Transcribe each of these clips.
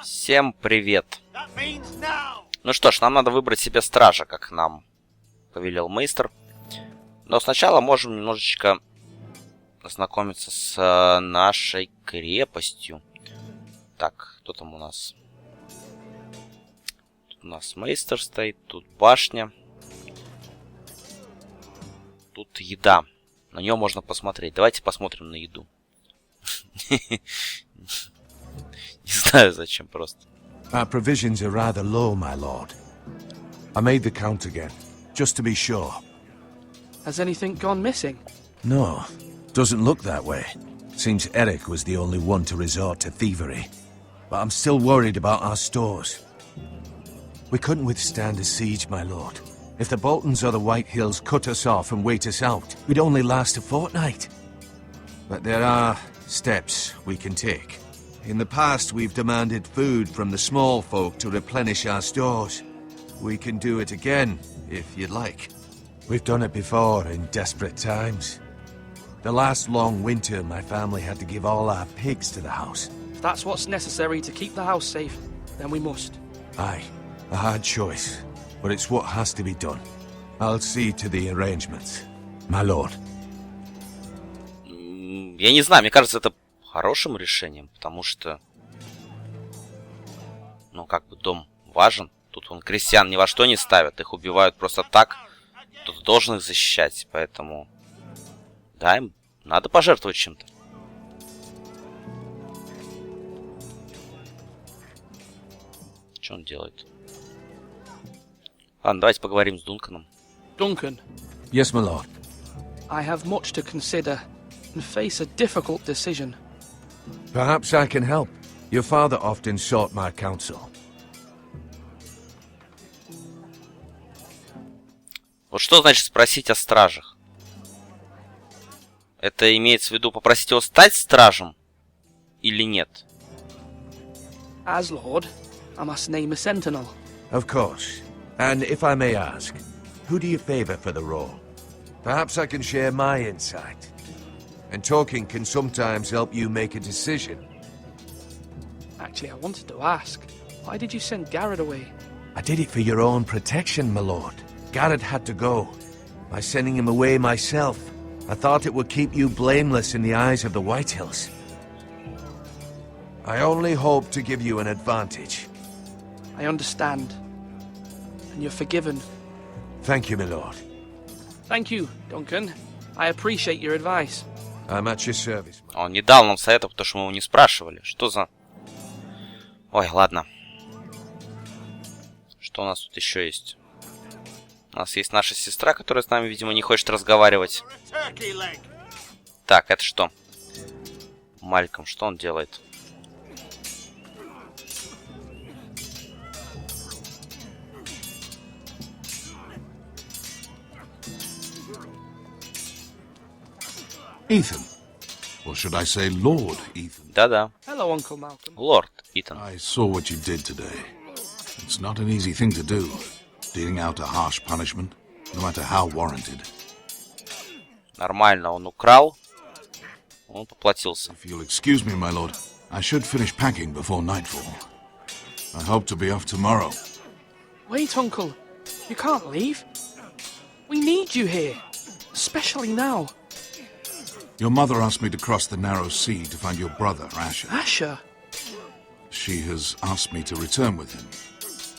Всем привет. Ну что ж, нам надо выбрать себе стража, как нам повелел мейстер. Но сначала можем немножечко ознакомиться с нашей крепостью. Так, кто там у нас? Тут у нас мейстер стоит, тут башня. Тут еда. На нее можно посмотреть. Давайте посмотрим на еду. Не знаю зачем просто. Our provisions are rather low, my lord. I made the count again, just to be sure. Has anything gone missing? No, doesn't look that way. Seems Eric was the only one to resort to thievery. But I'm still worried about our stores. We couldn't withstand a siege, my lord. If the Boltons or the White Hills cut us off and wait us out, we'd only last a fortnight. But there are steps we can take. In the past, we've demanded food from the small folk to replenish our stores. We can do it again, if you'd like. We've done it before in desperate times. The last long winter, my family had to give all our pigs to the house. If that's what's necessary to keep the house safe, then we must. Aye, a hard choice, but it's what has to be done. I'll see to the arrangements, my lord. Я не знаю, мне кажется, это хорошим решением, потому что, ну, как бы дом важен. Тут вон крестьян ни во что не ставят, их убивают просто так. Кто-то должен их защищать, поэтому, да, им надо пожертвовать чем-то. Что он делает? Ладно, давайте поговорим с Дунканом. Duncan. Yes, my lord. I have much to consider and face a difficult decision. Perhaps I can help. Your father often sought my counsel. Вот что значит спросить о стражах? Это имеется в виду попросить его стать стражем или нет? As Lord, I must name a sentinel. Of course. And if I may ask, who do you favor for the role? Perhaps I can share my insight. And talking can sometimes help you make a decision. Actually, I wanted to ask, why did you send Garrett away? I did it for your own protection, my lord. Garrett had to go. By sending him away myself, I thought it would keep you blameless in the eyes of the White Hills. I only hope to give you an advantage. I understand. And you're forgiven. Thank you, my lord. Thank you, Duncan. I appreciate your advice. I'm at your service. Он не дал нам совета, потому что мы его не спрашивали. Что за... Ой, ладно. Что у нас тут еще есть? У нас есть наша сестра, которая с нами, видимо, не хочет разговаривать. Так, это что? Мальком, что он делает? Ethan. Or should I say Lord Ethan? Да-да. Hello, Uncle Malcolm. Лорд Итан. I saw what you did today. It's not an easy thing to do, dealing out a harsh punishment, no matter how warranted. Нормально, он украл. Он поплатился. If you'll excuse me, my lord, I should finish packing before nightfall. I hope to be off tomorrow. Wait, Uncle. You can't leave. We need you here. Especially now. Your mother asked me to cross the narrow sea to find your brother, Asher. Asher? She has asked me to return with him,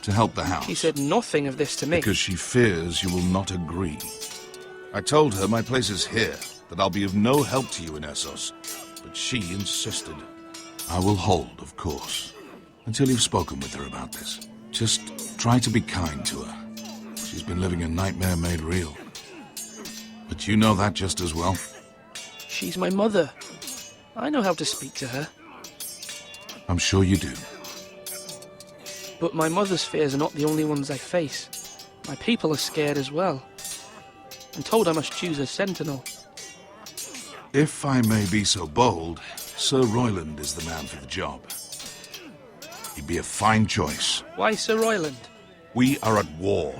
to help the house. She said nothing of this to me. Because she fears you will not agree. I told her my place is here, that I'll be of no help to you in Essos, but she insisted. I will hold, of course, until you've spoken with her about this. Just try to be kind to her. She's been living a nightmare made real. But you know that just as well. She's my mother. I know how to speak to her. I'm sure you do. But my mother's fears are not the only ones I face. My people are scared as well. I'm told I must choose a sentinel. If I may be so bold, Sir Royland is the man for the job. He'd be a fine choice. Why Sir Royland? We are at war.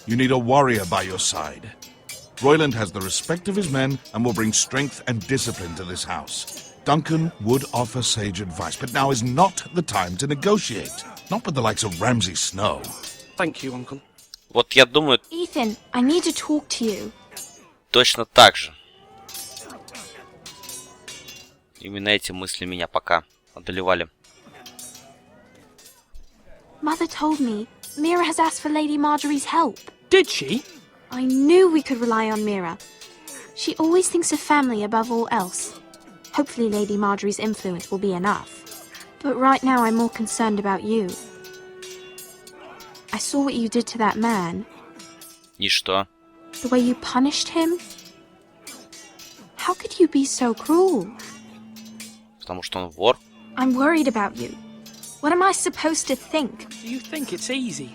You need a warrior by your side. Royland has the respect of his men and will bring strength and discipline to this house. Duncan would offer sage advice, but now is not the time to negotiate. Not with the likes of Ramzi Snow. Thank you, Uncle. Вот я думаю, Ethan, I need to talk to you. точно так же. Именно эти мысли меня пока одолевали. Mother told me Mira has asked for Lady Marjorie's help. Did she? I knew we could rely on Mira. She always thinks of family above all else. Hopefully Lady Marjorie's influence will be enough. But right now I'm more concerned about you. I saw what you did to that man. И что? The way you punished him. How could you be so cruel? Потому что он вор? I'm worried about you. What am I supposed to think? Do you think it's easy?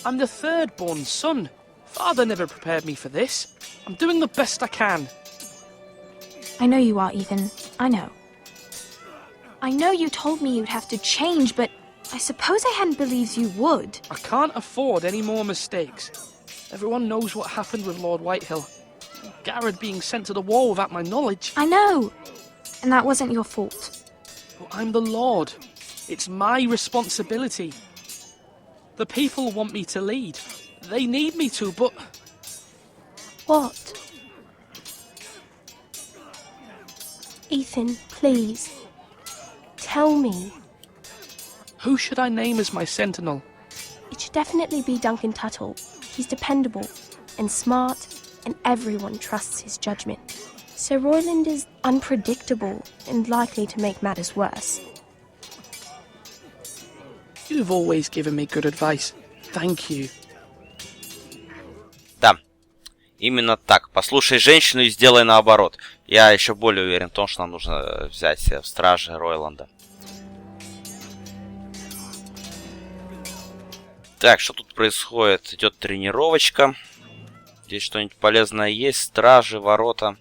I'm the third-born son. Father never prepared me for this. I'm doing the best I can. I know you are, Ethan. I know. I know you told me you'd have to change, but I suppose I hadn't believed you would. I can't afford any more mistakes. Everyone knows what happened with Lord Whitehill. Garrett being sent to the war without my knowledge. I know. And that wasn't your fault. But I'm the Lord. It's my responsibility. The people want me to lead. They need me to, but... What? Ethan, please. Tell me. Who should I name as my sentinel? It should definitely be Duncan Tuttle. He's dependable and smart, and everyone trusts his judgment. Sir Royland is unpredictable and likely to make matters worse. You've always given me good advice. Thank you. Да, именно так. Послушай женщину и сделай наоборот. Я еще более уверен в том, что нам нужно взять в стражи Ройланда. Так, что тут происходит? Идет тренировочка. Здесь что-нибудь полезное есть? Стражи, ворота.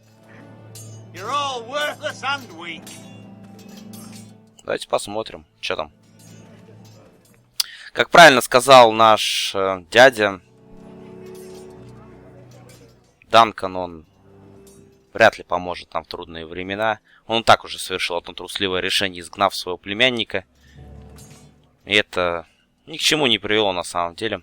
Давайте посмотрим, что там. Как правильно сказал наш дядя, Данкан, он вряд ли поможет нам в трудные времена. Он так уже совершил одно трусливое решение, изгнав своего племянника. И это ни к чему не привело на самом деле.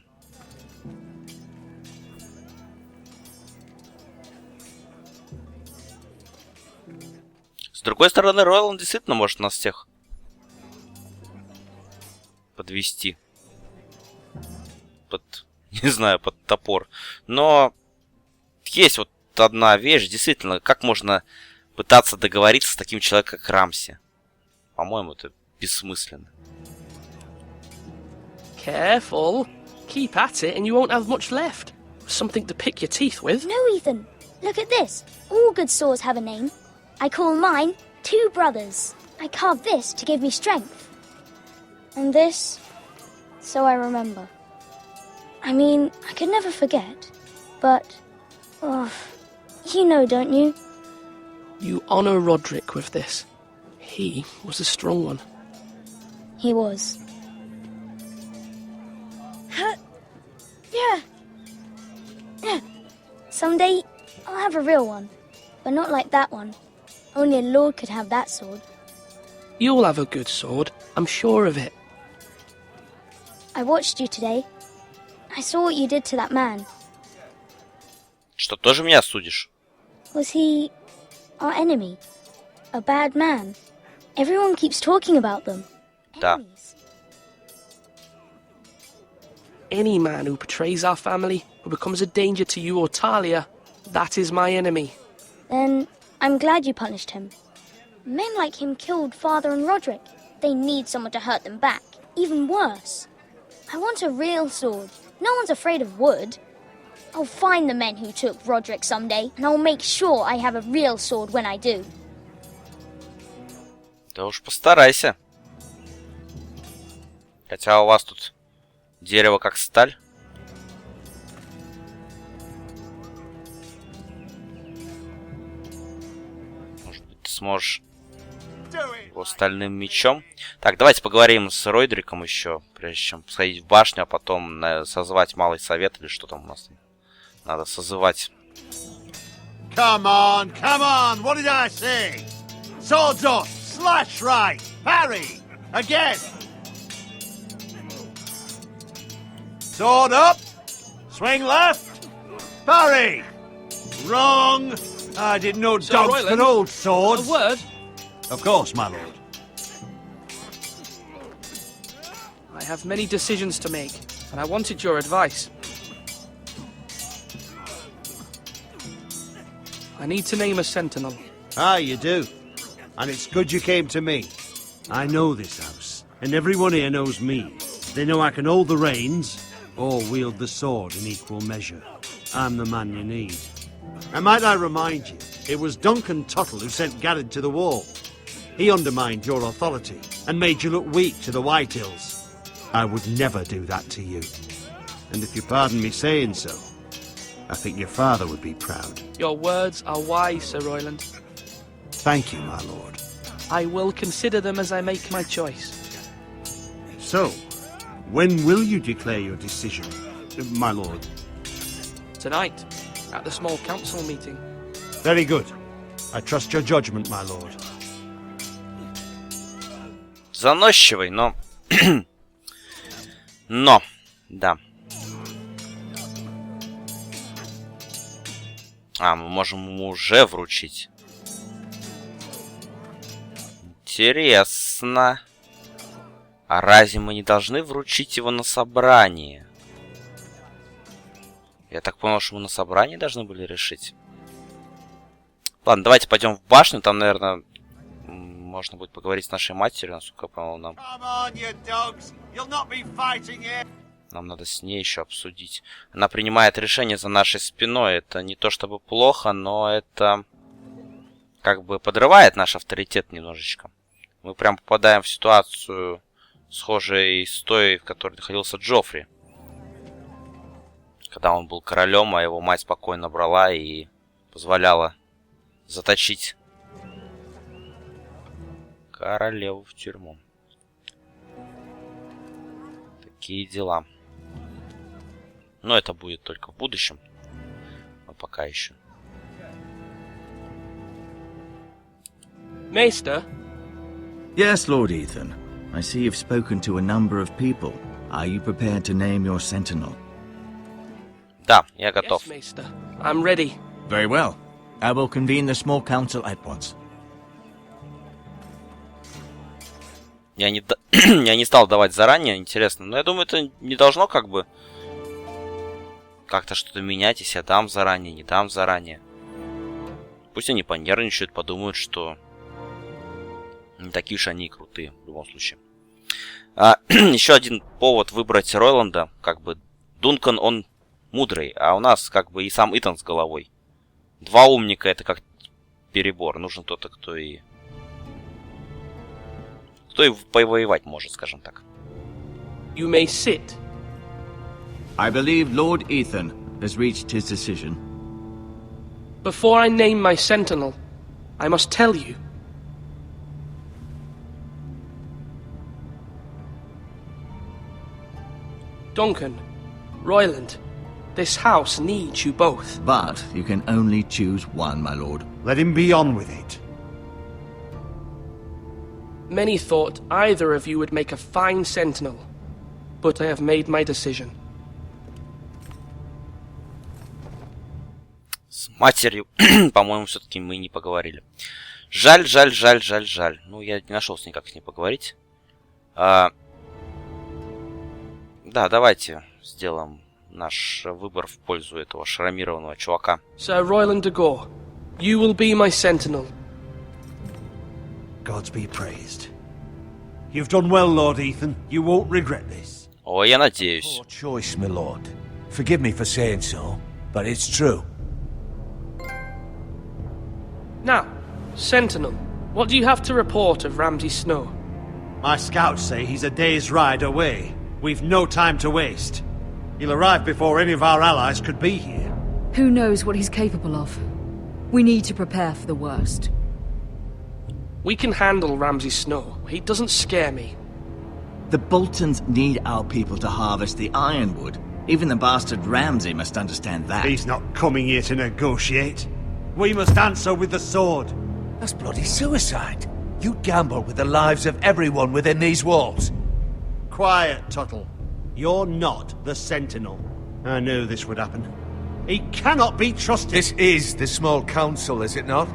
С другой стороны, Ройланд действительно может нас всех подвести. Не знаю, под топор. Но есть вот одна вещь, действительно, как можно пытаться договориться с таким человеком, как Рамзи. По-моему, это бессмысленно. Careful. Keep at it and you won't have much left. Something to pick your teeth with. No, Ethan. Look at this. All good swords have a name. I call mine Two Brothers. I carved this to give me strength. And this, so I remember. I mean, I could never forget. But, you know, don't you? You honor Roderick with this. He was a strong one. He was. Yeah. Someday, I'll have a real one. But not like that one. Only a lord could have that sword. You'll have a good sword. I'm sure of it. I watched you today. I saw what you did to that man. Что, тоже меня судишь? Was he our enemy? A bad man? Everyone keeps talking about them. Да. Enemies. Any man who betrays our family, who becomes a danger to you or Talia, that is my enemy. Then I'm glad you punished him. Men like him killed Father and Roderick. They need someone to hurt them back. Even worse. I want a real sword. No one's afraid of wood. I'll find the men who took Roderick someday, and I'll make sure I have a real sword when I do. Да уж постарайся. Хотя у вас тут дерево как сталь. Может быть, ты сможешь его стальным мечом. Так, давайте поговорим с Ройдриком еще, прежде чем сходить в башню, а потом созвать малый совет, или что там у нас надо созывать. Come on, what did I say? Swords up, Slash right. Parry. Again. Sword up. Swing left. Parry. Wrong. I didn't know Sir dogs Royland, could hold swords. A word? Of course, my lord. I have many decisions to make, and I wanted your advice. I need to name a sentinel. Ah, you do. And it's good you came to me. I know this house, and everyone here knows me. They know I can hold the reins, or wield the sword in equal measure. I'm the man you need. And might I remind you, it was Duncan Tuttle who sent Garrett to the wall. He undermined your authority, and made you look weak to the White Hills. I would never do that to you. And if you pardon me saying so, I think your father would be proud. Your words are wise, Sir Royland. Thank you, my lord. I will consider them as I make my choice. So, when will you declare your decision, my lord? Tonight, at the small council meeting. Very good. I trust your judgment, my lord. Заносчивый, но... но, да. А, мы можем ему уже вручить. Интересно. А разве мы не должны вручить его на собрании? Я так понял, что мы на собрании должны были решить. Ладно, давайте пойдем в башню. Там, наверное, можно будет поговорить с нашей матерью, насколько я понял, нам надо с ней еще обсудить. Она принимает решение за нашей спиной. Это не то чтобы плохо, но это как бы подрывает наш авторитет немножечко. Мы прям попадаем в ситуацию, схожую с той, в которой находился Джоффри. Когда он был королем, а его мать спокойно брала и позволяла заточить королеву в тюрьму. Такие дела. Но это будет только в будущем. Но пока еще. Maester? Yes, Lord Ethan. I see you've spoken to a number of people. Are you prepared to name your sentinel? Да, я готов. Yes, Maester. I'm ready. Very well. I will convene the small council at once. Я не стал давать заранее, интересно. Но я думаю, это не должно как бы как-то что-то менять, если я дам заранее, не дам заранее. Пусть они понервничают, подумают, что не такие уж они и крутые в любом случае. Еще один повод выбрать Ройланда. Как бы Дункан, он мудрый, а у нас как бы и сам Итан с головой. Два умника — это как перебор. Нужен кто-то, кто и повоевать может, скажем так. You may sit. I believe Lord Ethan has reached his decision. Before I name my sentinel, I must tell you. Duncan, Royland, this house needs you both. But you can only choose one, my lord. Let him be on with it. Many thought either of you would make a fine sentinel, but I have made my decision. С матерью, по-моему, все-таки мы не поговорили. Жаль. Ну, я не нашел никак с ней поговорить. Да, давайте сделаем наш выбор в пользу этого шрамированного чувака. Sir Royland de Gore, you will be my sentinel. Gods be praised. You've done well, Lord Ethan. You won't regret this. О, я надеюсь. Poor choice, my lord. Forgive me for saying so, but it's true. Now, sentinel, what do you have to report of Ramsay Snow? My scouts say he's a day's ride away. We've no time to waste. He'll arrive before any of our allies could be here. Who knows what he's capable of? We need to prepare for the worst. We can handle Ramsay Snow. He doesn't scare me. The Boltons need our people to harvest the ironwood. Even the bastard Ramsay must understand that. He's not coming here to negotiate. We must answer with the sword. That's bloody suicide. You'd gamble with the lives of everyone within these walls. Quiet, Tuttle. You're not the Sentinel. I knew this would happen. He cannot be trusted. This is the small council, is it not?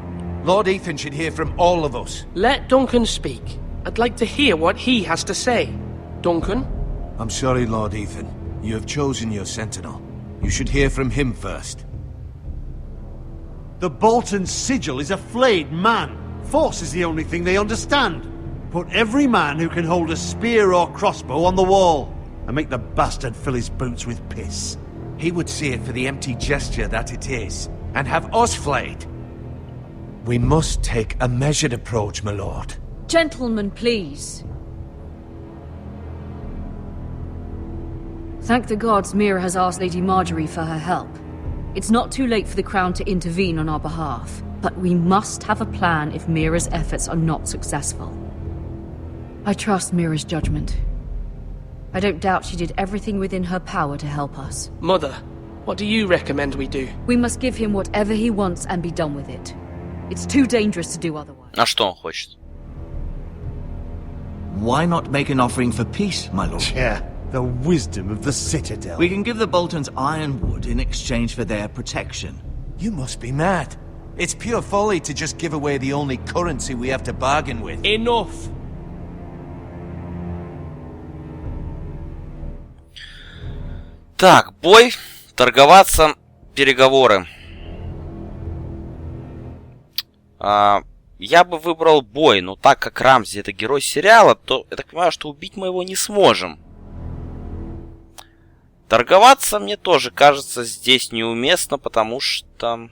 Lord Ethan should hear from all of us. Let Duncan speak. I'd like to hear what he has to say. Duncan? I'm sorry, Lord Ethan. You have chosen your sentinel. You should hear from him first. The Bolton sigil is a flayed man. Force is the only thing they understand. Put every man who can hold a spear or crossbow on the wall, and make the bastard fill his boots with piss. He would see it for the empty gesture that it is, and have us flayed. We must take a measured approach, my lord. Gentlemen, please. Thank the gods Mira has asked Lady Marjorie for her help. It's not too late for the Crown to intervene on our behalf, but we must have a plan if Mira's efforts are not successful. I trust Mira's judgment. I don't doubt she did everything within her power to help us. Mother, what do you recommend we do? We must give him whatever he wants and be done with it. It's too dangerous to do otherwise. А что он хочет? Why not make an offering for peace, my lord? Yeah, the wisdom of the Citadel. We can give the Boltons ironwood in exchange for their protection. You must be mad. It's pure folly to just give away the only currency we have to bargain with. Enough! Так, бой, торговаться, переговоры. Я бы выбрал бой, но так как Рамзи это герой сериала, то я так понимаю, что убить мы его не сможем. Торговаться мне тоже кажется здесь неуместно, потому что...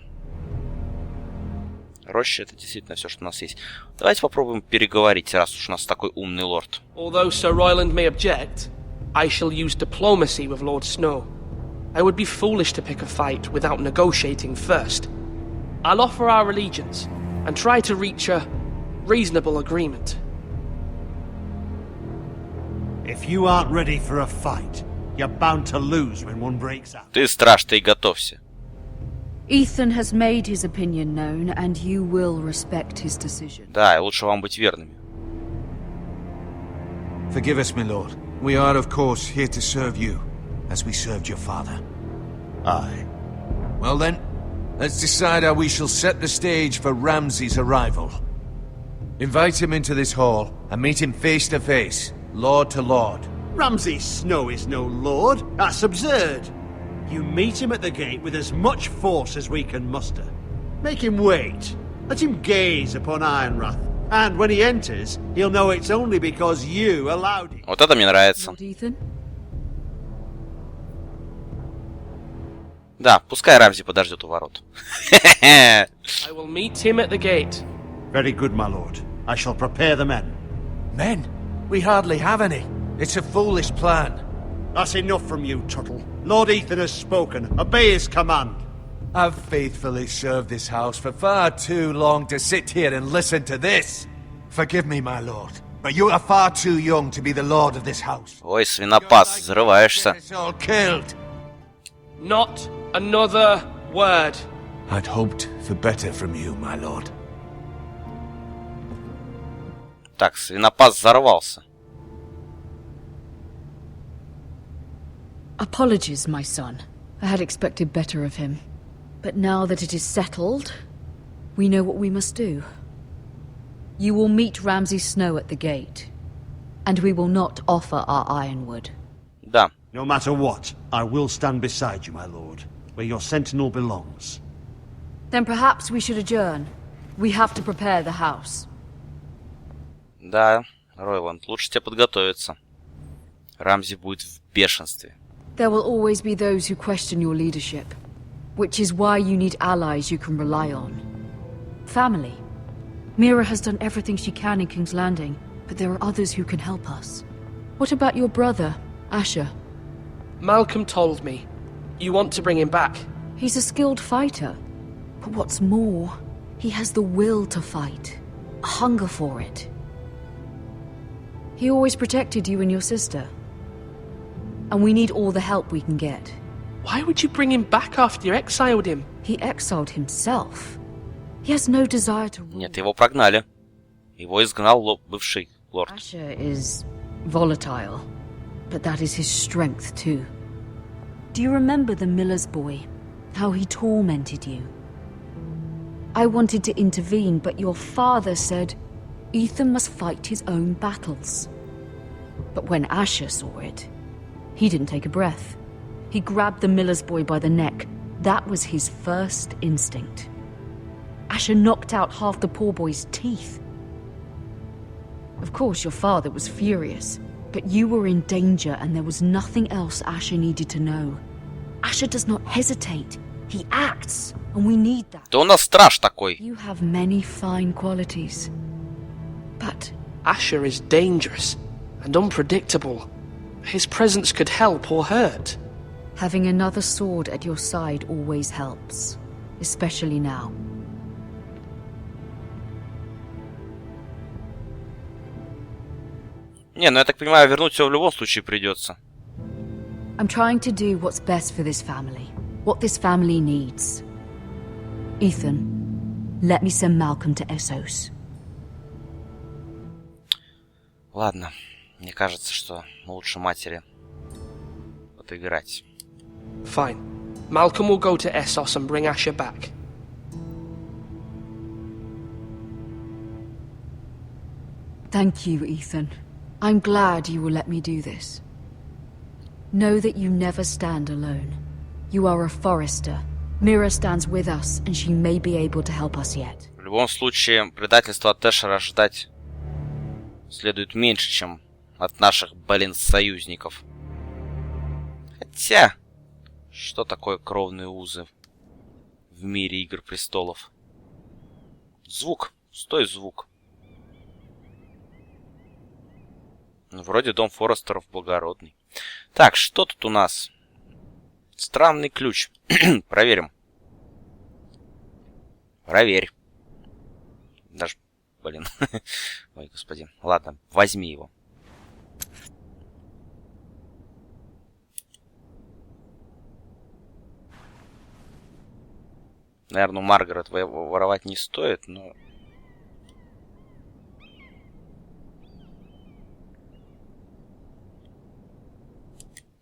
Роща это действительно все, что у нас есть. Давайте попробуем переговорить, раз уж у нас такой умный лорд. Although Sir Royland may object, I shall use diplomacy with Lord Snow. I would be foolish to pick a fight without negotiating first. I'll offer our allegiance and try to reach a reasonable agreement. If you aren't ready for a fight, you're bound to lose when one breaks out. Ты, страж, ты и готовься. Ethan has made his opinion known, and you will respect his decision. Да, и лучше вам быть верными. Forgive us, my lord. We are, of course, here to serve you, as we served your father. Aye. Well then, let's decide how we shall set the stage for Ramsay's arrival. Invite him into this hall, and meet him face to face, lord to lord. Ramsay Snow is no lord. That's absurd. You meet him at the gate with as much force as we can muster. Make him wait. Let him gaze upon Ironrath. And when he enters, he'll know it's only because you allowed him. Вот это мне нравится. Lord Ethan? Да, пускай Рамзи подождет у ворот. I will meet him at the gate. Very good, my lord. I shall prepare the men. Men? We hardly have any. It's a foolish plan. That's enough from you, Tuttle. Lord Ethan has spoken. Obey his command. I've faithfully served this house for far too long to sit here and listen to this. Forgive me, my lord, but you are far too young to be the lord of this house. Ой, свинопас, взрываешься. It's all killed. Not another word. I'd hoped for better from you, my lord. Так, свинопас взорвался. Apologies, my son. I had expected better of him. But now that it is settled, we know what we must do. You will meet Ramsay Snow at the gate, and we will not offer our ironwood. Да. No matter what, I will stand beside you, my lord, where your sentinel belongs. Then perhaps we should adjourn. We have to prepare the house. Да, Ройланд, лучше тебе подготовиться. Рамзи будет в бешенстве. There will always be those who question your leadership, which is why you need allies you can rely on. Family. Mira has done everything she can in King's Landing, but there are others who can help us. What about your brother, Asher? Malcolm told me. You want to bring him back. He's a skilled fighter. But what's more, he has the will to fight. A hunger for it. He always protected you and your sister. And we need all the help we can get. Why would you bring him back after you exiled him? He exiled himself. He has no desire to rule. Нет, его прогнали. Его изгнал бывший лорд. Asher is volatile, but that is his strength too. Do you remember the miller's boy? How he tormented you? I wanted to intervene, but your father said Ethan must fight his own battles. But when Asher saw it, he didn't take a breath. He grabbed the miller's boy by the neck. That was his first instinct. Asher knocked out half the poor boy's teeth. Of course, your father was furious, but you were in danger and there was nothing else Asher needed to know. Asher does not hesitate. He acts, and we need that. Да у нас страж такой. You have many fine qualities, but Asher is dangerous and unpredictable. His presence could help or hurt. having another sword at your side always helps, especially now. Не, ну я так понимаю, вернуть все в любом случае придется. I'm trying to do what's best for this family, what this family needs. Ethan, let me send Malcolm to Essos. Ладно, мне кажется, что лучше матери отыграть. Fine. Malcolm will go to Essos and bring Asher back. Thank you, Ethan. I'm glad you will let me do this. Know that you never stand alone. You are a forester. Mira stands with us, and she may be able to help us yet. В любом случае, предательство от Эшера ждать следует меньше, чем от наших, союзников. Хотя, что такое кровные узы в мире Игр Престолов? Звук. Стой, звук. Ну, вроде дом Форестеров благородный. Так, что тут у нас? Странный ключ. Проверим. Проверь. Даже, Ой, господи. Ладно, возьми его. Наверное, у Маргарет воровать не стоит, но...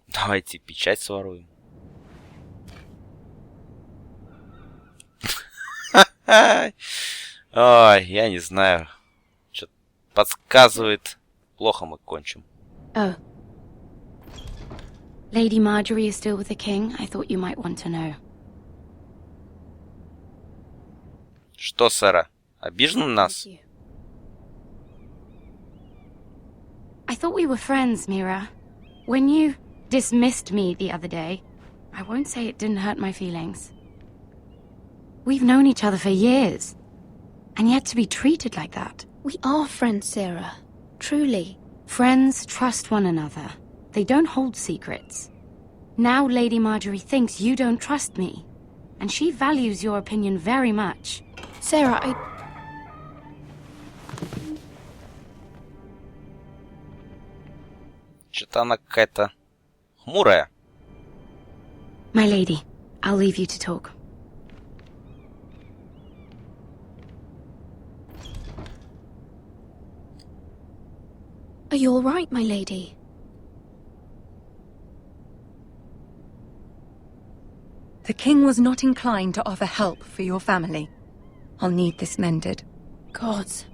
Давайте печать своруем. Ой, я не знаю. Что-то подсказывает. Плохо мы кончим. Oh. Lady Marjorie is still with the king. I thought you might want to know. Что, Сэра? Обижен на нас? I thought we were friends, Mira. When you dismissed me the other day, I won't say it didn't hurt my feelings. We've known each other for years, and yet to be treated like that. We are friends, Sarah. Truly. Friends trust one another. They don't hold secrets. Now Lady Marjorie thinks you don't trust me, and she values your opinion very much. Sarah, Что-то она какая-то хмурая. My lady, I'll leave you to talk. Are you all right, my lady? The king was not inclined to offer help for your family. I'll need this mended. Gods.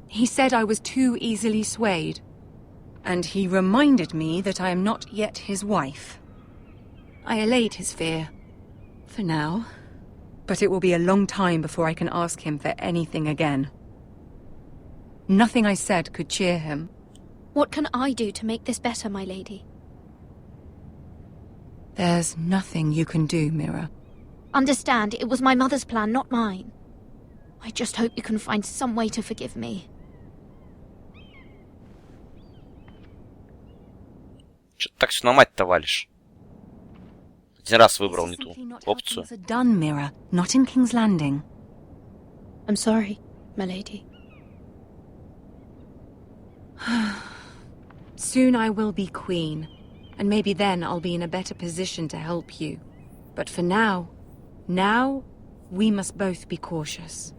He said I was too easily swayed. And he reminded me that I am not yet his wife. I allayed his fear. For now. But it will be a long time before I can ask him for anything again. Nothing I said could cheer him. What can I do to make this better, my lady? There's nothing you can do, Mira. Understand, it was my mother's plan, not mine. I just hope you can find some way to forgive me. Что ты так все на мать-то валишь? Один раз выбрал не ту опцию. Done, Mira. Not in King's Landing. I'm sorry, my lady. Soon I will be queen, and maybe then I'll be in a better position to help you. But for now, We must both be cautious.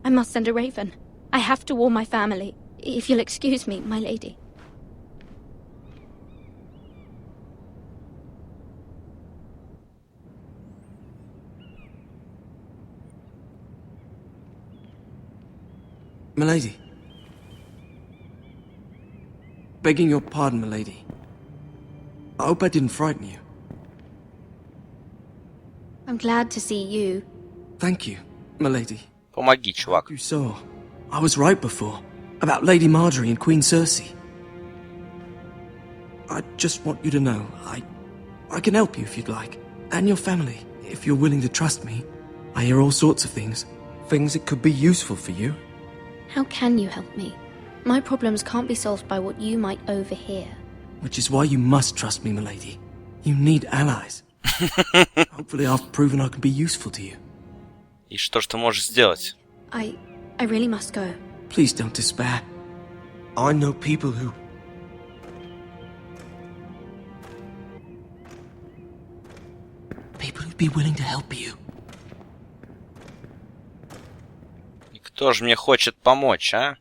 I must send a raven. I have to warn my family. If you'll excuse me, my lady. Milady. Begging your pardon, milady. I hope I didn't frighten you. I'm glad to see you. Thank you, milady. Помоги, чувак. You saw. I was right before. About Lady Marjorie and Queen Cersei. I just want you to know, I can help you if you'd like. And your family, if you're willing to trust me. I hear all sorts of things. Things that could be useful for you. How can you help me? My problems can't be solved by what you might overhear. Which is why you must trust me, milady. You need allies. Hopefully I've proven I can be useful to you. И что ж ты можешь сделать? I really must go. Please don't despair. I know people who... People who'd be willing to help you. И кто же мне хочет помочь, а?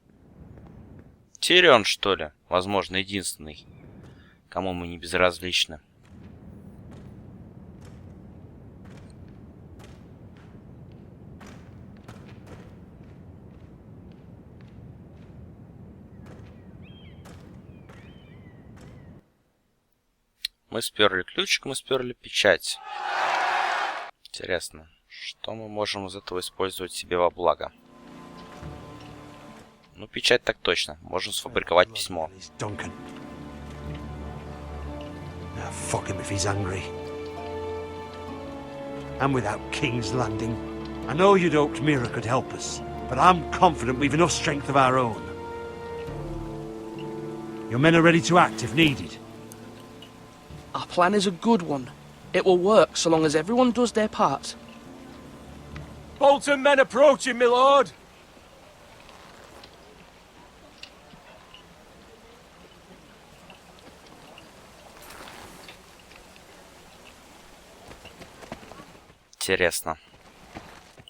Тирион, что ли? Возможно, единственный, кому мы не безразличны. Мы сперли ключик, мы сперли печать. Интересно, что мы можем из этого использовать себе во благо? Ну, печать так точно. Можем сфабриковать письмо. Fuck him if he's angry. And without King's Landing. I know you'd hoped Mira could help us, but I'm confident we've enough strength of our own. Your men are ready to act if needed. Our plan is a good one. It will work so long as everyone does their part. Bolton men approaching, my lord! Интересно,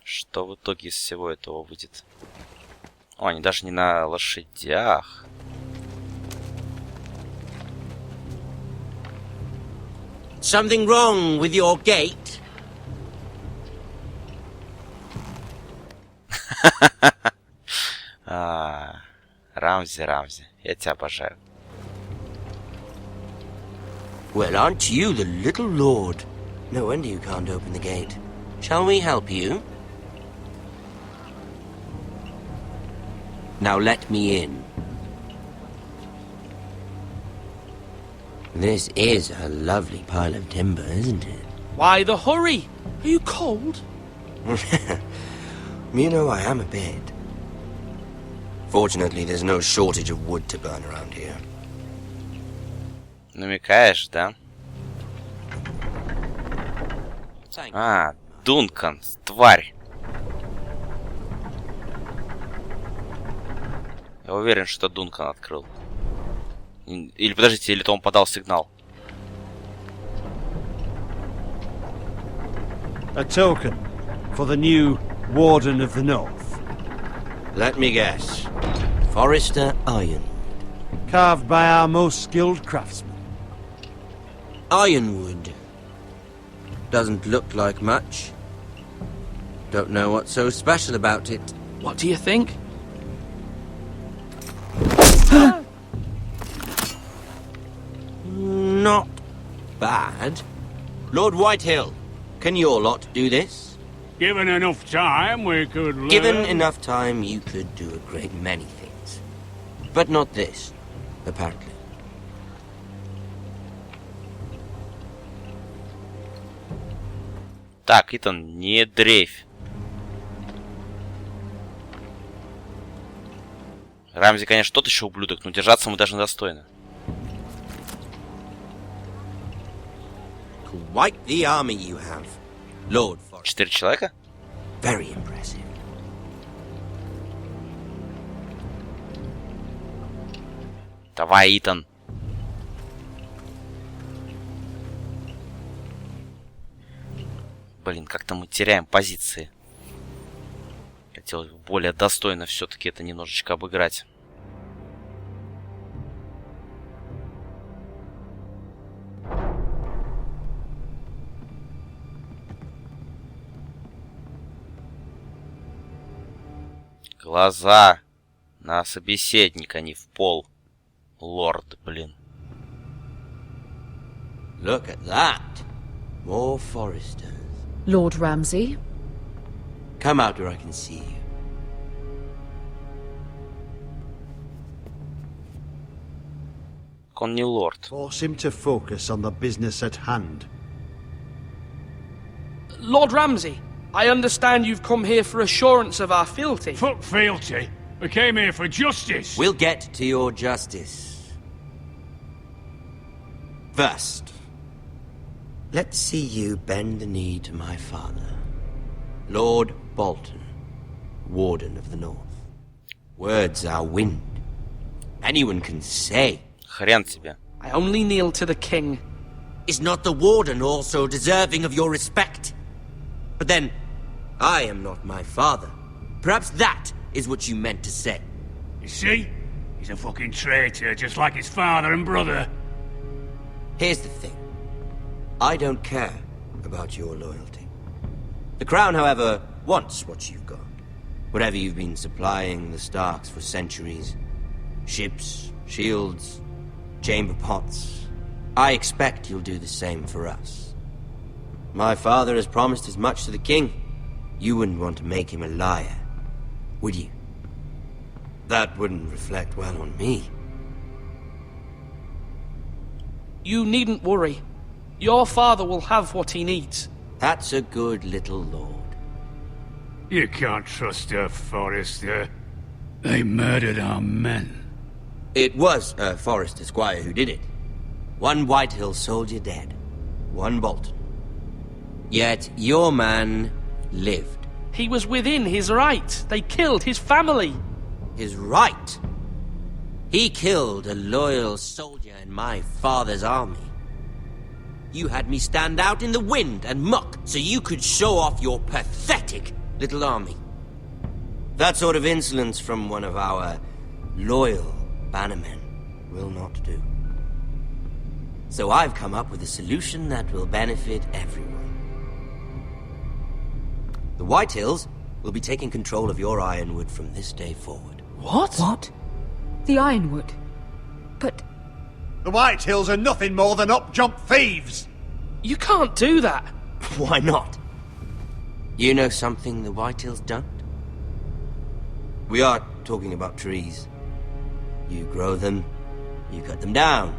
что в итоге из всего этого выйдет. О, они даже не на лошадях. Something wrong with your gate? Рамзи, я тебя обожаю. Well, aren't you the little lord? No wonder you can't open the gate. Shall we help you? Now let me in. This is a lovely pile of timber, isn't it? Why the hurry? Are you cold? You know, I am a bit. Fortunately, there's no shortage of wood to burn around here. Намекаешь, да? Дункан, тварь. Я уверен, что Дункан открыл. Или подождите, или то он подал сигнал. A token for the new Warden of the North. Let me guess. Forester Iron. Carved by our most skilled craftsmen. Ironwood. Doesn't look like much. Don't know what's so special about it. What do you think? Not bad. Lord Whitehill, can your lot do this? Given enough time, we could learn. Given enough time, you could do a great many things. But not this, apparently. Так, Итан, не дрейфь. Рамзи, конечно, тот еще ублюдок, но держаться мы даже достойны. Quite the army you have, Lord Forester. 4 человека? Very impressive. Давай, Итан. Блин, как-то мы теряем позиции. Хотелось бы более достойно все-таки это немножечко обыграть. Глаза на собеседника, не в пол. Лорд, блин. Look at that. More foresters. Lord Ramsay? Come out where I can see you. Он не лорд. Force him to focus on the business at hand. Lord Ramsay, I understand you've come here for assurance of our fealty. Fuck fealty. We came here for justice. We'll get to your justice. First, let's see you bend the knee to my father, Lord Bolton, Warden of the North. Words are wind. Anyone can say. Хрен тебе. I only kneel to the king. Is not the Warden also deserving of your respect? But then, I am not my father. Perhaps that is what you meant to say. You see? He's a fucking traitor, just like his father and brother. Here's the thing. I don't care about your loyalty. The Crown, however, wants what you've got. Whatever you've been supplying the Starks for centuries. Ships, shields, chamber pots. I expect you'll do the same for us. My father has promised as much to the king. You wouldn't want to make him a liar, would you? That wouldn't reflect well on me. You needn't worry. Your father will have what he needs. That's a good little lord. You can't trust a Forrester. They murdered our men. It was a Forrester squire who did it. One Whitehill soldier dead. One Bolton. Yet your man lived. He was within his right. They killed his family. His right? He killed a loyal soldier in my father's army. You had me stand out in the wind and muck so you could show off your pathetic little army. That sort of insolence from one of our loyal bannermen will not do. So I've come up with a solution that will benefit everyone. The Whitehills will be taking control of your ironwood from this day forward. What? What? The Ironwood? But... The Whitehills are nothing more than up-jump thieves! You can't do that. Why not? You know something the Whitehills don't? We are talking about trees. You grow them, you cut them down.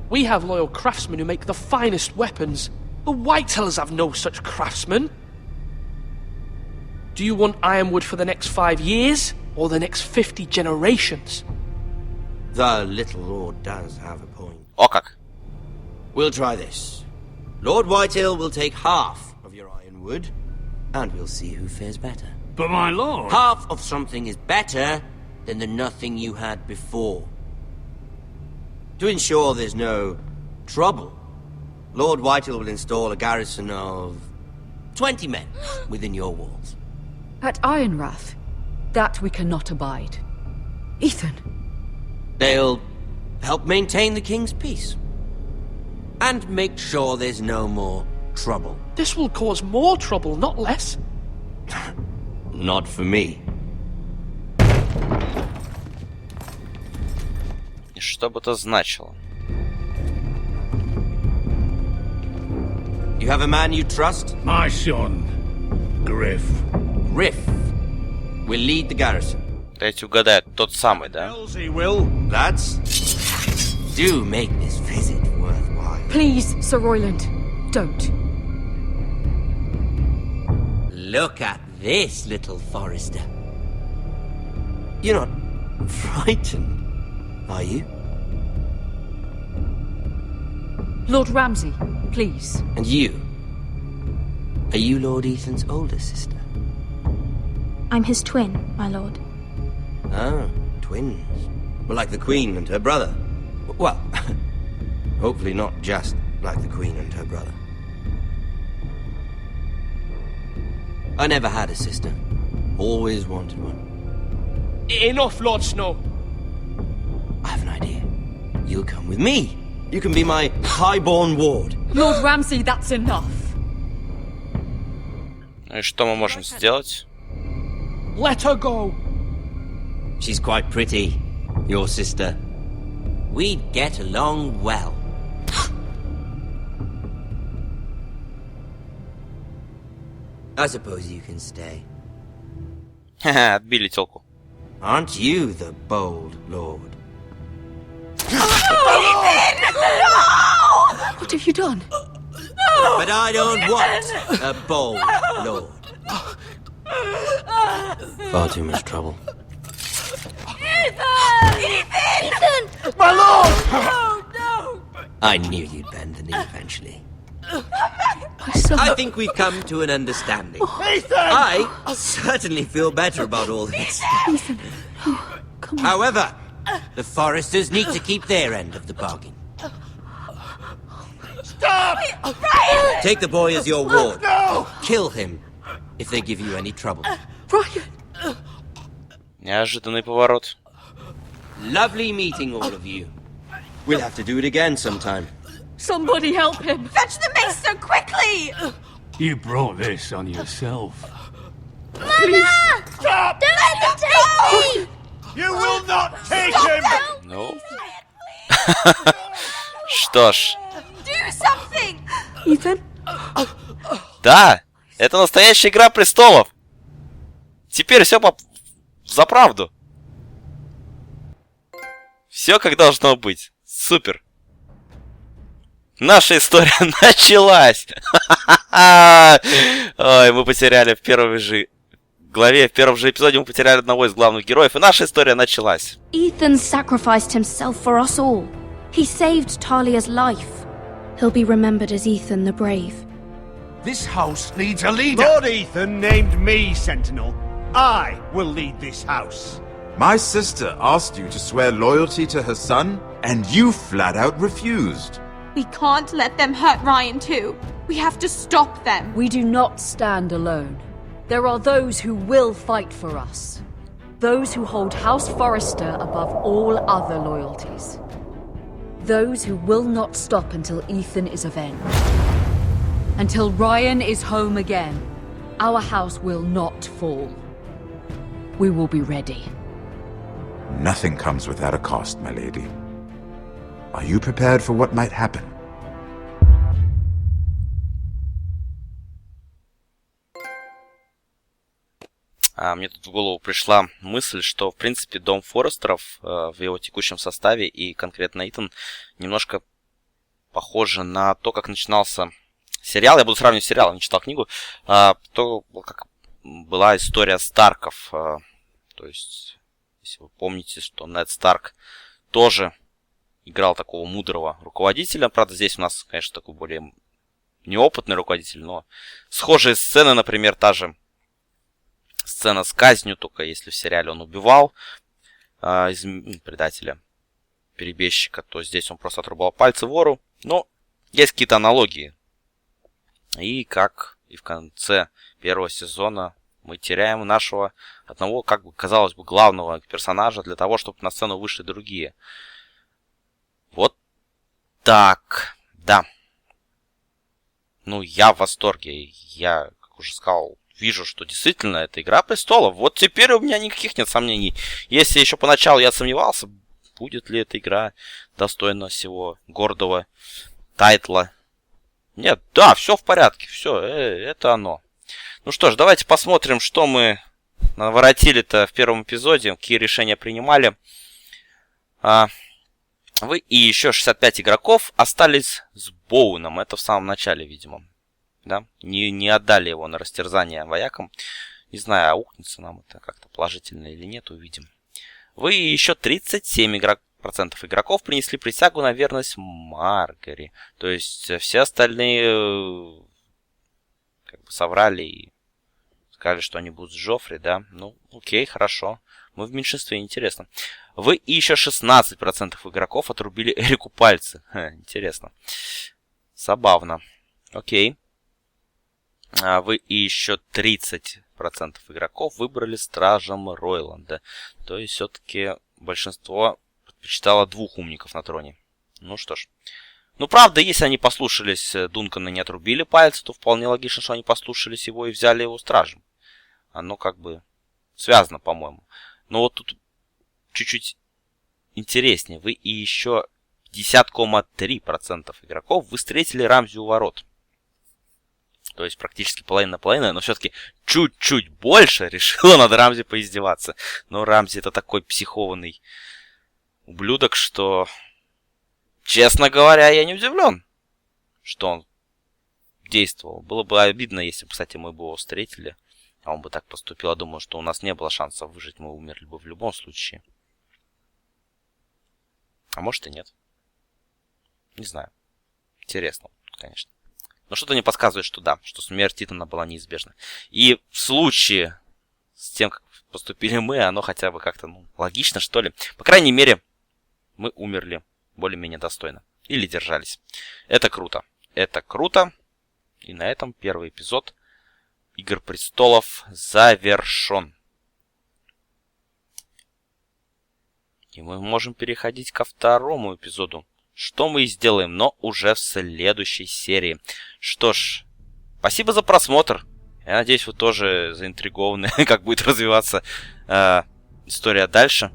We have loyal craftsmen who make the finest weapons. The Whitehills have no such craftsmen. Do you want ironwood for the next 5 years, or the next 50 generations? The little lord does have a point. О как. We'll try this. Lord Whitehill will take half of your ironwood, and we'll see who fares better. But my lord... Half of something is better than the nothing you had before. To ensure there's no trouble, Lord Whitehill will install a garrison of 20 men within your walls. At Ironrath? That we cannot abide. Ethan! They'll help maintain the king's peace. And make sure there's no more trouble. This will cause more trouble, not less. Not for me. И что бы это значило? You have a man you trust? My son, Griff. Griff will lead the garrison. Дайте угадать, тот самый, да? Elsie will. Lads, do make this visit worthwhile. Please, Sir Royland, don't. Look at this, little Forrester. You're not frightened, are you? Lord Ramsay, please. And you? Are you Lord Ethan's older sister? I'm his twin, my lord. Ah, twins. Well, like the Queen and her brother. Well, hopefully not just like the Queen and her brother. I never had a sister. Always wanted one. Enough, Lord Snow. I have an idea. You'll come with me. You can be my highborn ward. Lord Ramsay, that's enough. Ну и что мы можем сделать? Let her go. She's quite pretty, your sister. We'd get along well. I suppose you can stay. Ха-ха, отбили тёлку. Aren't you the bold lord? What have you done? But I don't want a bold lord. Far too much trouble. Ethan! My lord! Oh, no! I knew you'd bend the knee eventually. My son. I think we've come to an understanding. Ethan! I certainly feel better about all this. Ethan. Oh, come on. However, the Foresters need to keep their end of the bargain. Stop! Ryan! Take the boy as your ward. No! Kill him if they give you any trouble. Ryan! Неожиданный поворот. Lovely meeting all of you. We'll have to do it again sometime. Somebody help him! Fetch the maester quickly! You brought this on yourself. Mama! Stop! Don't let them take me! You will not take him! Ну. Что ж. Do something! Ethan? Да! Это настоящая Игра Престолов! Теперь все за правду. Все как должно быть. Супер. Наша история началась. Ой, мы потеряли в первой же главе, в первом же эпизоде мы потеряли одного из главных героев, и наша история началась. Ethan sacrificed himself for us all. He saved Talia's life. He'll be remembered as Ethan the Brave. This house needs a leader. Lord Ethan named me Sentinel. I will lead this house. My sister asked you to swear loyalty to her son, and you flat out refused. We can't let them hurt Ryan too. We have to stop them. We do not stand alone. There are those who will fight for us. Those who hold House Forrester above all other loyalties. Those who will not stop until Ethan is avenged. Until Ryan is home again, our house will not fall. We will be ready. Nothing comes without a cost, my lady. Are you prepared for what might happen? Мне тут в голову пришла мысль, что, в принципе, Дом Форестеров в его текущем составе и конкретно Итан немножко похожи на то, как начинался сериал. Я буду сравнивать сериал, я не читал книгу. То, как была история Старков. То есть, если вы помните, что Нед Старк тоже играл такого мудрого руководителя. Правда, здесь у нас, конечно, такой более неопытный руководитель, но схожие сцены, например, та же сцена с казнью, только если в сериале он убивал предателя, перебежчика, то здесь он просто отрубал пальцы вору. Но есть какие-то аналогии. И как и в конце первого сезона мы теряем нашего одного, как бы, казалось бы, главного персонажа для того, чтобы на сцену вышли другие. Вот так. Да. Ну, я в восторге. Я, как уже сказал, вижу, что действительно это Игра Престолов. Вот теперь у меня никаких нет сомнений. Если еще поначалу я сомневался, будет ли эта игра достойна всего гордого тайтла. Нет, да, все в порядке. Все, это оно. Ну что ж, давайте посмотрим, что мы наворотили-то в первом эпизоде. Какие решения принимали. Вы и еще 65 игроков остались с Боуном. Это в самом начале, видимо. Да? Не отдали его на растерзание воякам. Не знаю, аукнется нам это как-то положительно или нет, увидим. Вы и еще 37 процентов игроков принесли присягу на верность Маргари. То есть все остальные как бы соврали и сказали, что они будут с Джоффри, да? Ну, окей, хорошо. Мы в меньшинстве, интересно. Вы и еще 16% игроков отрубили Эрику пальцы. Интересно. Забавно. Окей. вы и еще 30% игроков выбрали стражем Ройланда. То есть все-таки большинство предпочитало 2 умников на троне. Ну что ж. Ну, правда, если они послушались Дункана и не отрубили пальцы, то вполне логично, что они послушались его и взяли его стражем. Оно как бы связано, по-моему. Но вот тут чуть-чуть интереснее. Вы и еще 50,3% игроков вы встретили Рамзи у ворот. То есть практически половина на половину, но все-таки чуть-чуть больше решила над Рамзи поиздеваться. Но Рамзи это такой психованный ублюдок, что, честно говоря, я не удивлен, что он действовал. Было бы обидно, если бы, кстати, мы бы его встретили, а он бы так поступил. Я думаю, что у нас не было шансов выжить, мы умерли бы в любом случае. А может и нет. Не знаю. Интересно, конечно. Но что-то мне подсказывает, что да, что смерть Титана была неизбежна. И в случае с тем, как поступили мы, оно хотя бы как-то логично, что ли. По крайней мере, мы умерли более-менее достойно. Или держались. Это круто. Это круто. И на этом первый эпизод Игр Престолов завершен. И мы можем переходить ко второму эпизоду. Что мы и сделаем, но уже в следующей серии. Что ж, спасибо за просмотр. Я надеюсь, вы тоже заинтригованы, как будет развиваться история дальше.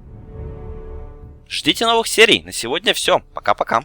Ждите новых серий. На сегодня все. Пока-пока.